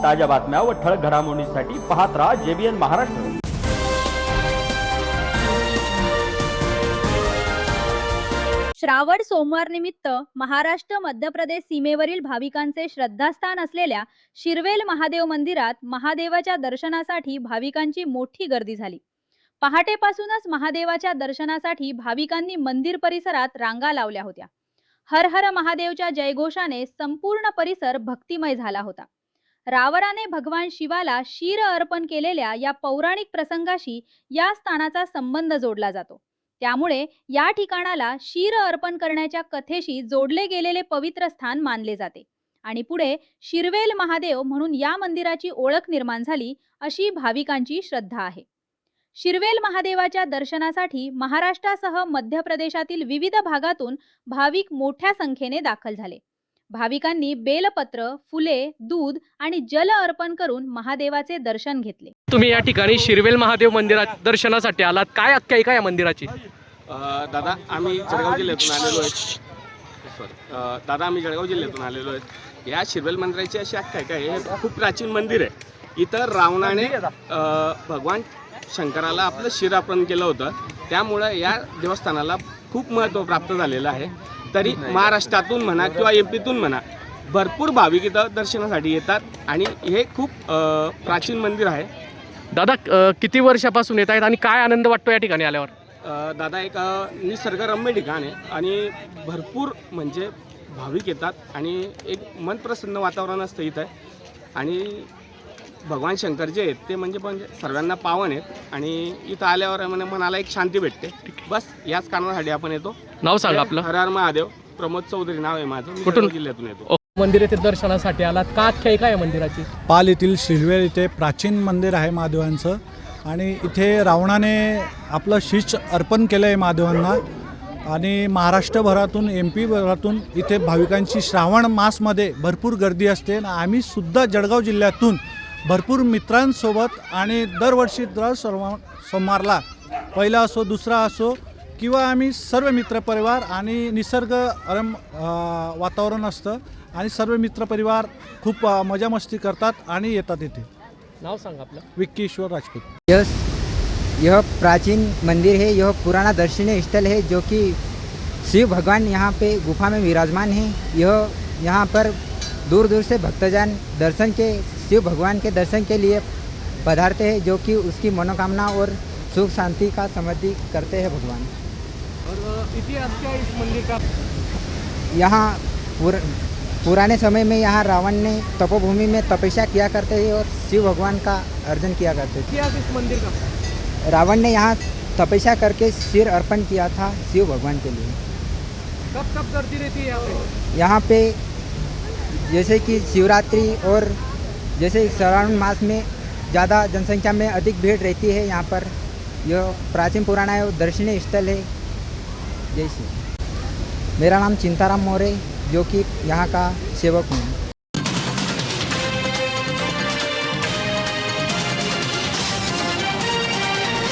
ताज्या बातम्या व ठळक घडामोडींसाठी पाहत राहा JBN महाराष्ट्र। श्रावण सोमवार निमित्त महाराष्ट्र मध्य प्रदेश सीमेवरील भाविकांचे श्रद्धास्थान असलेल्या शिरवेल महादेव मंदिरात महादेवाच्या दर्शनासाठी भाविकांची मोठी गर्दी झाली। पहाटेपासूनच महादेवाच्या दर्शनासाठी भाविकांनी मंदिर परिसरात रांगा लावल्या होत्या। हर हर महादेवच्या जयघोषाने संपूर्ण परिसर भक्तिमय झाला होता। रावणाने भगवान शिवाला शीर अर्पण केलेल्या या पौराणिक प्रसंगाशी या स्थानाचा संबंध जोडला जातो। त्यामुळे या ठिकाणाला शीर अर्पण करण्याच्या कथेशी जोडले गेलेले पवित्र स्थान मानले जाते आणि पुढे शिरवेल महादेव म्हणून या मंदिराची ओळख निर्माण झाली अशी भाविकांची श्रद्धा आहे। शिरवेल महादेवाच्या दर्शनासाठी महाराष्ट्रासह मध्य प्रदेशातील विविध भागातून भाविक मोठ्या संख्येने दाखल झाले। भाविकांनी बेलपत्र, फुले, दूध आणि जल अर्पण करून महादेवाचे दर्शन घेतले। तुम्ही या ठिकाणी शिरवेल महादेव मंदिरात दर्शनासाठी आलात, काय आख्यायिका या मंदिराची? दादा आम्ही जळगाव जिल्ह्यातून आलेलो आहे। या शिरवेल मंदिराची अशी आख्यायिका आहे, हे खूप प्राचीन मंदिर आहे। इथं रावणाने भगवान शंकराला आपलं शिर अर्पण केलं होतं, त्यामुळं या देवस्थानाला खूप महत्त्व प्राप्त झालेलं आहे। तरी महाराष्ट्रातून म्हणा किंवा MPतून म्हणा भरपूर भाविक इथं दर्शनासाठी येतात आणि हे खूप प्राचीन मंदिर आहे। दादा किती वर्षापासून येत आहेत आणि काय आनंद वाटतो या ठिकाणी आल्यावर? दादा एक निसर्गरम्य ठिकाण आहे आणि भरपूर म्हणजे भाविक येतात आणि एक मन प्रसन्न वातावरण असतं इथं आणि भगवान शंकर जे आहेत ते म्हणजे सर्वांना पावन आहेत आणि इथं आल्यावर मनाला एक शांती भेटते। बस याच कारणासाठी आपण येतो। नाव सांगा आपलं? हर हर महादेव, प्रमोद चौधरी नाव आहे माझं। कुठून जिल्ह्यातून येतो। मंदिर येथे दर्शनासाठी आलात, का आख्यायिका आहे मंदिराची? पाल येथील शिरवेल इथे प्राचीन मंदिर आहे महादेवांचं आणि इथे रावणाने आपलं शीश अर्पण केलं आहे महादेवांना आणि महाराष्ट्रभरातून MP भरातून इथे भाविकांची श्रावण मासमध्ये भरपूर गर्दी असते। आम्ही सुद्धा जळगाव जिल्ह्यातून भरपूर मित्रांसोबत आणि दरवर्षी दर सोमवारला पहिला असो दुसरा असो किंवा आम्ही सर्व मित्रपरिवार आणि निसर्ग वातावरण असतं आणि सर्व मित्रपरिवार खूप मजा मस्ती करतात आणि येतात इथे। नाव सांगा आपलं? विक्कीश्वर राजपूत। यह प्राचीन मंदिर है, यह पुराना दर्शनीय स्थल है जो कि शिव भगवान यहाँ पे गुफा में विराजमान है। यह यहाँ पर दूर दूर से भक्तजन शिव भगवान के दर्शन के लिए पधारते हैं, जो कि उसकी मनोकामना और सुख शांति का समृद्धि करते हैं भगवान। और इतिहास क्या है इस मंदिर का? यहाँ पुराने समय में यहाँ रावण ने तपोभूमि में तपस्या किया करते हैं और शिव भगवान का अर्जन किया करते थे। इतिहास इस मंदिर का? रावण ने यहाँ तपस्या करके सिर अर्पण किया था शिव भगवान के लिए। कब कब गर्दी रहती है यहाँ पे? यहाँ पे जैसे कि शिवरात्रि और जैसे श्रावण मास में ज़्यादा जनसंख्या में अधिक भीड़ रहती है। यहाँ पर यह प्राचीन पुराना दर्शनीय स्थल है। जैसे मेरा नाम चिंताराम मौर्य, जो कि यहाँ का सेवक हूँ।